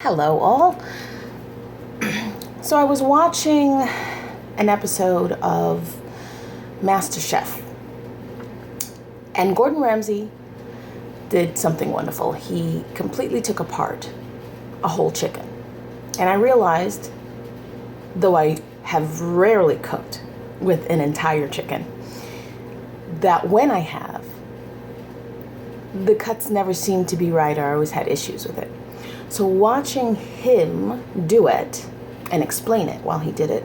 Hello all. So I was watching an episode of MasterChef, and Gordon Ramsay did something wonderful. He completely took apart a whole chicken. And I realized, though I have rarely cooked with an entire chicken, that when I have, the cuts never seem to be right, or I always had issues with it. So watching him do it and explain it while he did it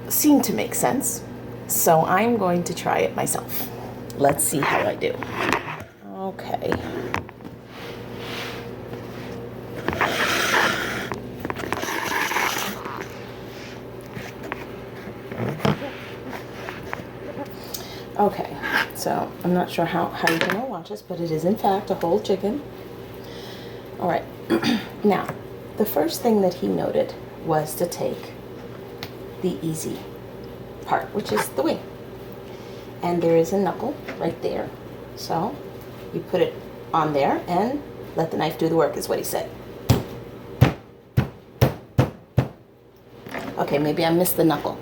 seemed to make sense. So I'm going to try it myself. Let's see how I do. Okay. Okay, so I'm not sure how you're going to watch this, but it is in fact a whole chicken. All right, now, the first thing that he noted was to take the easy part, which is the wing. And there is a knuckle right there. So you put it on there and let the knife do the work, is what he said. Okay, maybe I missed the knuckle.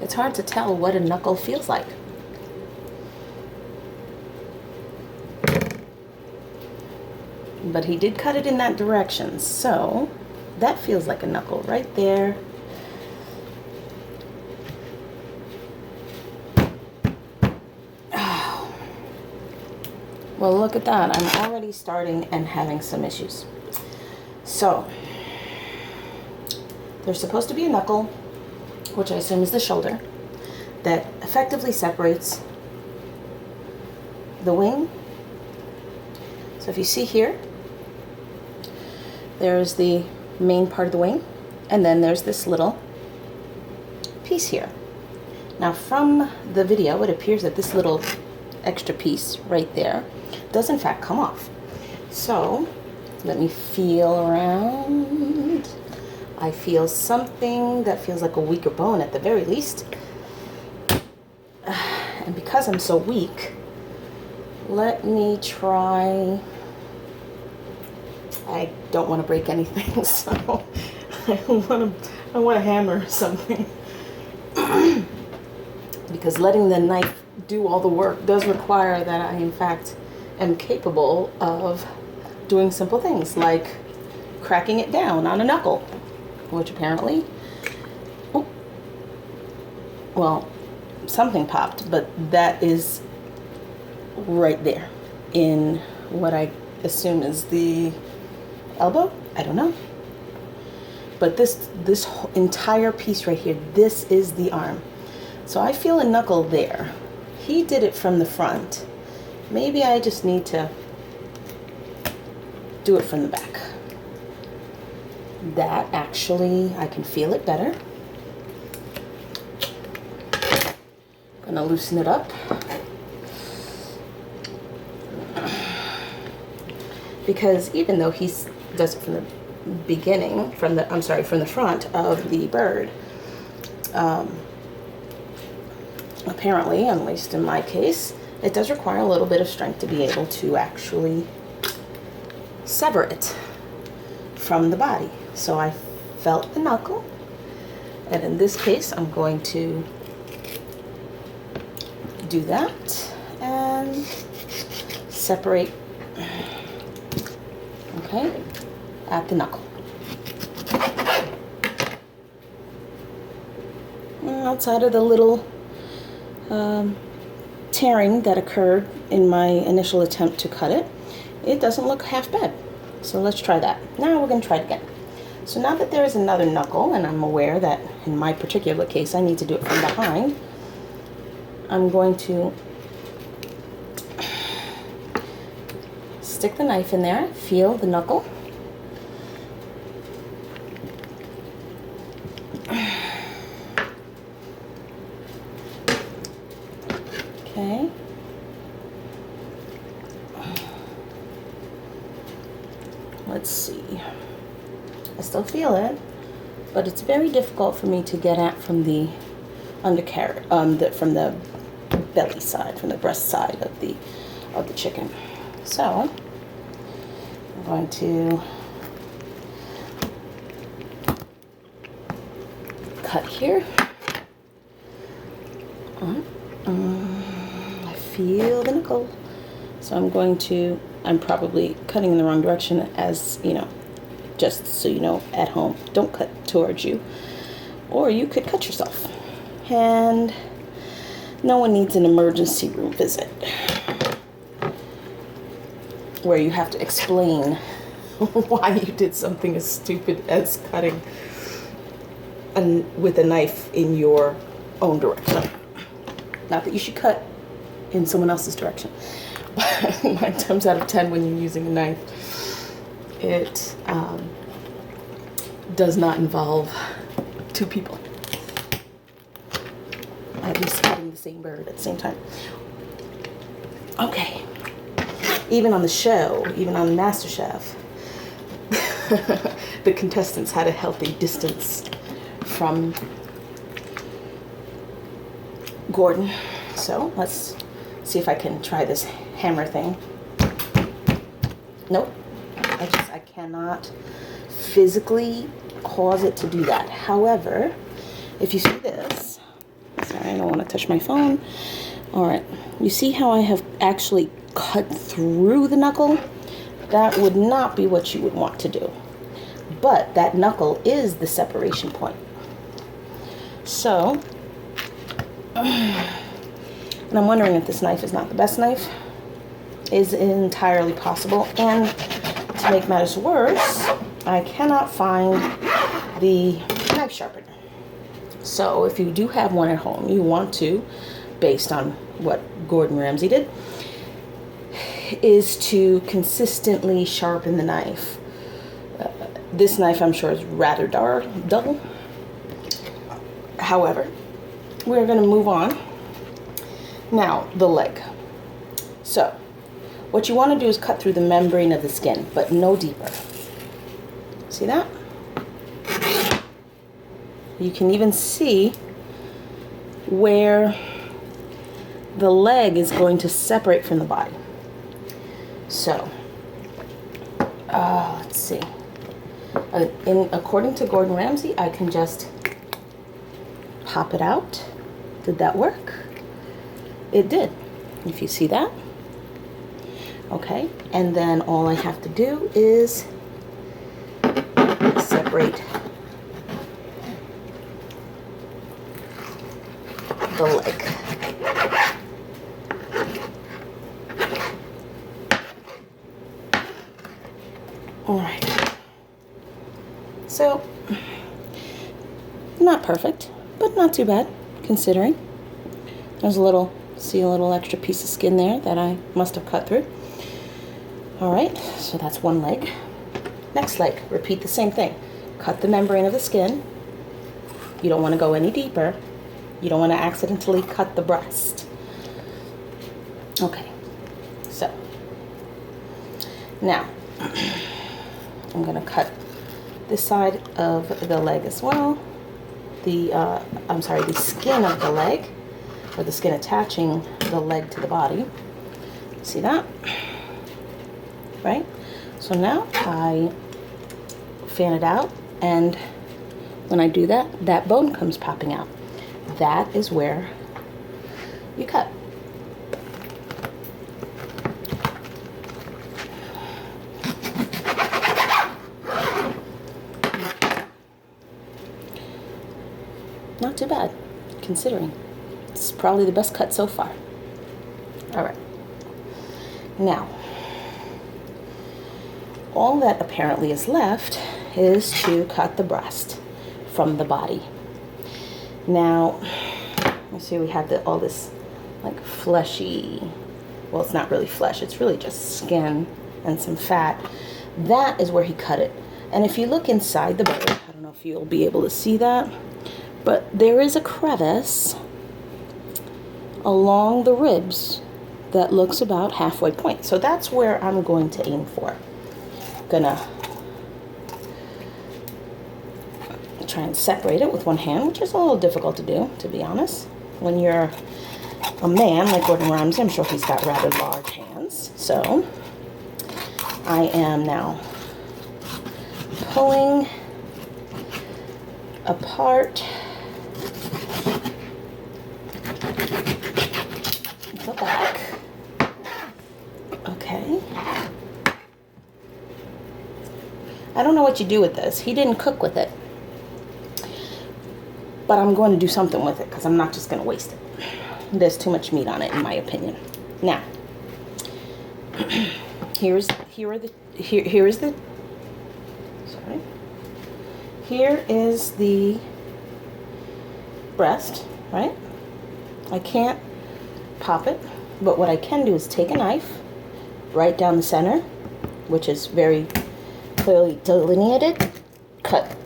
It's hard to tell what a knuckle feels like. But he did cut it in that direction, so that feels like a knuckle right there. Oh. Well, look at that. I'm already starting and having some issues. So there's supposed to be a knuckle, which I assume is the shoulder, that effectively separates the wing. So if you see here, there's the main part of the wing, and then there's this little piece here. Now from the video, it appears that this little extra piece right there does in fact come off. So let me feel around. I feel something that feels like a weaker bone at the very least. And because I'm so weak, let me try. I don't want to break anything, so I want a hammer or something. Because letting the knife do all the work does require that I, in fact, am capable of doing simple things like cracking it down on a knuckle, which apparently, oh, well, something popped, but that is right there in what I assume is the elbow. I don't know, but this entire piece right here, this is the arm. So I feel a knuckle there. He did it from the front. Maybe I just need to do it from the back. That actually, I can feel it better. Gonna loosen it up. Because even though he does it from the beginning, from the front of the bird, apparently, at least in my case, it does require a little bit of strength to be able to actually sever it from the body. So I felt the knuckle, and in this case, I'm going to do that and separate. Okay, at the knuckle. And outside of the little tearing that occurred in my initial attempt to cut it, it doesn't look half bad. So let's try that. Now we're going to try it again. So now that there is another knuckle, and I'm aware that in my particular case I need to do it from behind, I'm going to stick the knife in there, feel the knuckle. Okay. Let's see. I still feel it, but it's very difficult for me to get at from the undercarriage, from the belly side, from the breast side of the chicken. So I'm going to cut here. I feel the knuckle. So I'm probably cutting in the wrong direction, as you know, just so you know at home, don't cut towards you, or you could cut yourself. And no one needs an emergency room visit where you have to explain why you did something as stupid as cutting with a knife in your own direction. Not that you should cut in someone else's direction, but 9 times out of 10 when you're using a knife, it does not involve 2 people, at least cutting the same bird at the same time. Okay, even on the show, even on MasterChef, the contestants had a healthy distance from Gordon. So let's see if I can try this hammer thing. Nope, I cannot physically cause it to do that. However, if you see this, sorry, I don't want to touch my phone. All right, you see how I have actually cut through the knuckle? That would not be what you would want to do. But that knuckle is the separation point. So, and I'm wondering if this knife is not the best knife. Is entirely possible. And to make matters worse, I cannot find the knife sharpener. So if you do have one at home, you want to, based on what Gordon Ramsay did, is to consistently sharpen the knife. This knife, I'm sure, is rather dull. However, we're going to move on. Now, the leg. So, what you want to do is cut through the membrane of the skin, but no deeper. See that? You can even see where the leg is going to separate from the body. So, let's see. According to Gordon Ramsay, I can just pop it out. Did that work? It did. If you see that. Okay, and then all I have to do is separate the leg. All right. So, not perfect, but not too bad, considering. There's a little extra piece of skin there that I must have cut through. All right, so that's one leg. Next leg, repeat the same thing. Cut the membrane of the skin. You don't want to go any deeper. You don't want to accidentally cut the breast. Okay, so now I'm going to cut this side of the leg as well. The skin of the leg, or the skin attaching the leg to the body. See that? Right? So now I fan it out, and when I do that, that bone comes popping out. That is where you cut. Not too bad, considering. It's probably the best cut so far. All right. Now, all that apparently is left is to cut the breast from the body. Now, you see we have all this like fleshy, well, it's not really flesh, it's really just skin and some fat. That is where he cut it. And if you look inside the bird, I don't know if you'll be able to see that, but there is a crevice along the ribs that looks about halfway point. So that's where I'm going to aim for. Gonna try and separate it with one hand, which is a little difficult to do, to be honest, when you're a man like Gordon Ramsay, I'm sure he's got rather large hands. So I am now pulling apart the back. Okay. I don't know what you do with this. He didn't cook with it. But I'm going to do something with it because I'm not just going to waste it. There's too much meat on it, in my opinion. Now, here is the breast, right? I can't pop it, but what I can do is take a knife right down the center, which is very clearly delineated, cut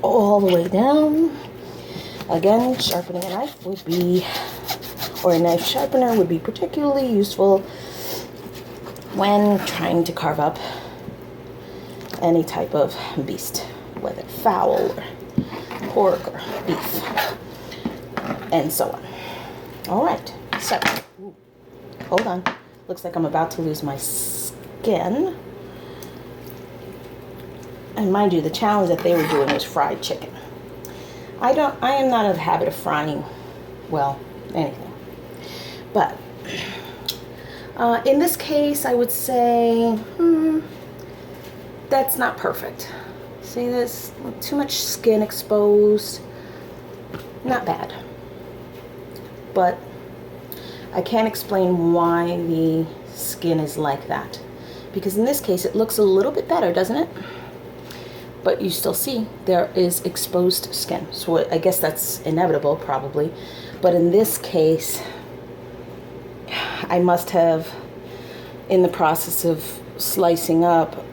all the way down. Again, sharpening a knife would be, or a knife sharpener would be particularly useful when trying to carve up any type of beast, whether fowl or pork or beef, and so on. All right, so, hold on. Looks like I'm about to lose my skin. And mind you, the challenge that they were doing was fried chicken. I am not of the habit of frying, well, anything. But in this case, I would say, that's not perfect. See this? Too much skin exposed. Not bad. But I can't explain why the skin is like that. Because in this case, it looks a little bit better, doesn't it? But you still see there is exposed skin. So I guess that's inevitable, probably. But in this case, I must have, in the process of slicing up,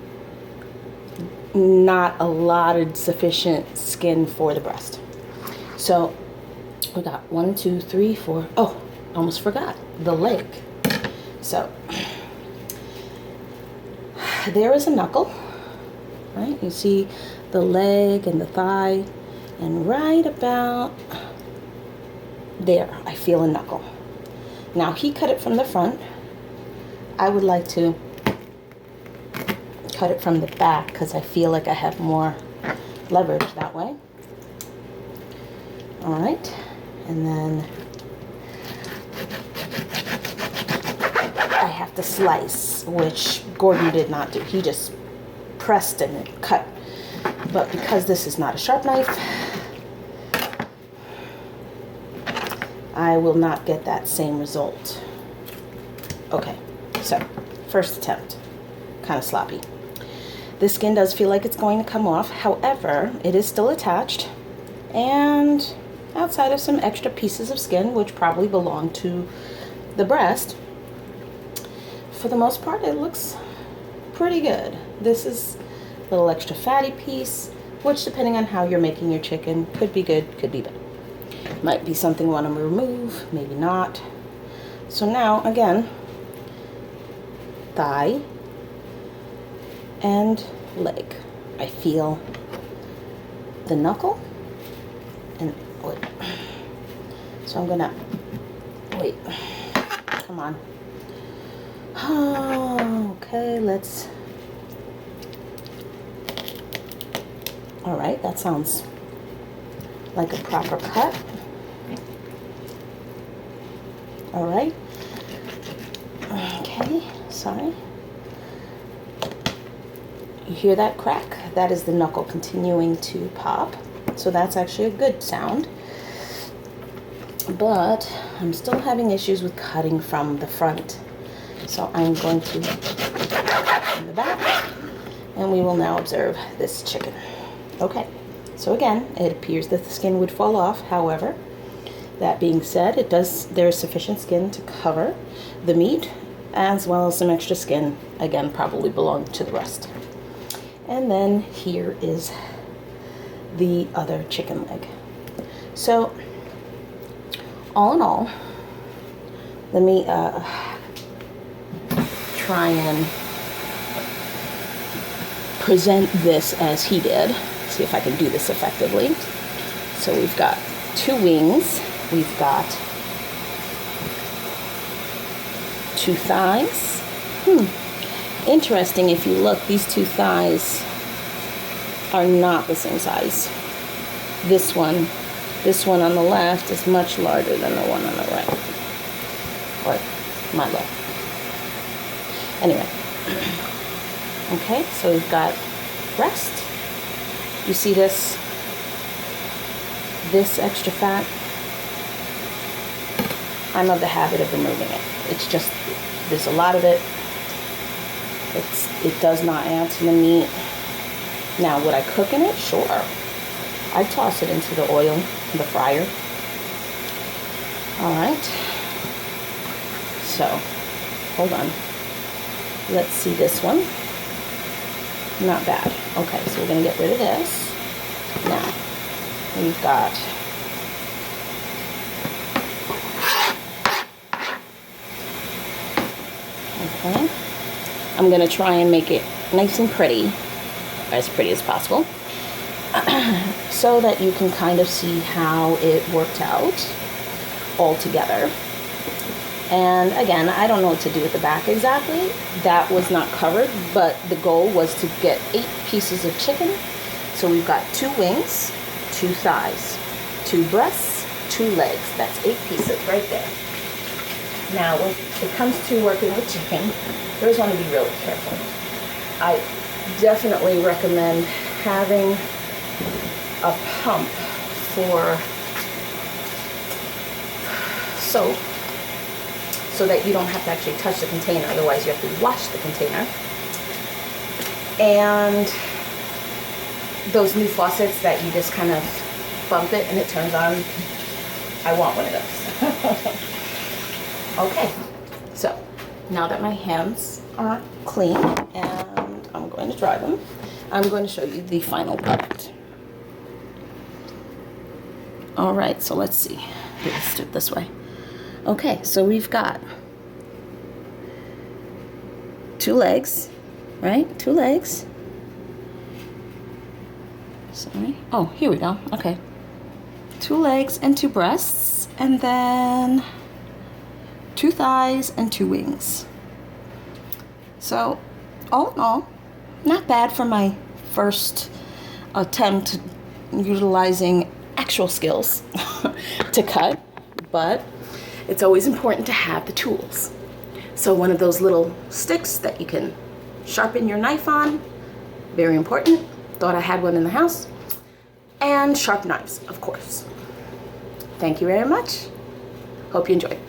not allotted sufficient skin for the breast. So we got 1, 2, 3, 4. Oh, almost forgot the leg. So there is a knuckle. Right, you see the leg and the thigh, and right about there, I feel a knuckle. Now, he cut it from the front. I would like to cut it from the back because I feel like I have more leverage that way. All right, and then I have to slice, which Gordon did not do. He just pressed and cut. But because this is not a sharp knife, I will not get that same result. Okay, so first attempt, kind of sloppy. This skin does feel like it's going to come off. However, it is still attached, and outside of some extra pieces of skin, which probably belong to the breast, for the most part, it looks pretty good. This is a little extra fatty piece, which depending on how you're making your chicken, could be good, could be bad. Might be something you want to remove, maybe not. So now, again, thigh and leg. I feel the knuckle and wait. So I'm gonna wait. Come on. Oh, okay, let's. All right, that sounds like a proper cut. All right. Okay, sorry. You hear that crack? That is the knuckle continuing to pop. So that's actually a good sound. But I'm still having issues with cutting from the front. So I'm going to cut from the back, and we will now observe this chicken. Okay, so again, it appears that the skin would fall off. However, that being said, there is sufficient skin to cover the meat, as well as some extra skin, again, probably belong to the breast. And then here is the other chicken leg. So, all in all, let me try and present this as he did. See if I can do this effectively. So we've got 2 wings. We've got 2 thighs. Interesting, if you look, these 2 thighs are not the same size. This one on the left is much larger than the one on the right. Or my left. Anyway. Okay, so we've got breast. You see this extra fat? I'm of the habit of removing it. It's just, there's a lot of it. It does not add to the meat. Now, would I cook in it? Sure. I'd toss it into the oil, the fryer. All right. So, hold on. Let's see this one. Not bad. Okay, so we're gonna get rid of this. Now, we've got okay. I'm gonna try and make it nice and pretty as possible, so that you can kind of see how it worked out all together. And again, I don't know what to do with the back exactly. That was not covered, but the goal was to get 8 pieces of chicken. So we've got 2 wings, 2 thighs, 2 breasts, 2 legs. That's 8 pieces right there. Now, when it comes to working with chicken, you always want to be really careful. I definitely recommend having a pump for soap, so that you don't have to actually touch the container, otherwise you have to wash the container. And those new faucets that you just kind of bump it and it turns on, I want one of those. Okay, so now that my hands are clean and I'm going to dry them, I'm going to show you the final product. All right, so let's see. Let's do it this way. Okay, so we've got 2 legs, right? 2 legs. Sorry. Oh, here we go. Okay. 2 legs and 2 breasts, and then 2 thighs and 2 wings. So, all in all, not bad for my first attempt utilizing actual skills to cut, but it's always important to have the tools. So one of those little sticks that you can sharpen your knife on, very important. Thought I had one in the house. And sharp knives, of course. Thank you very much. Hope you enjoyed.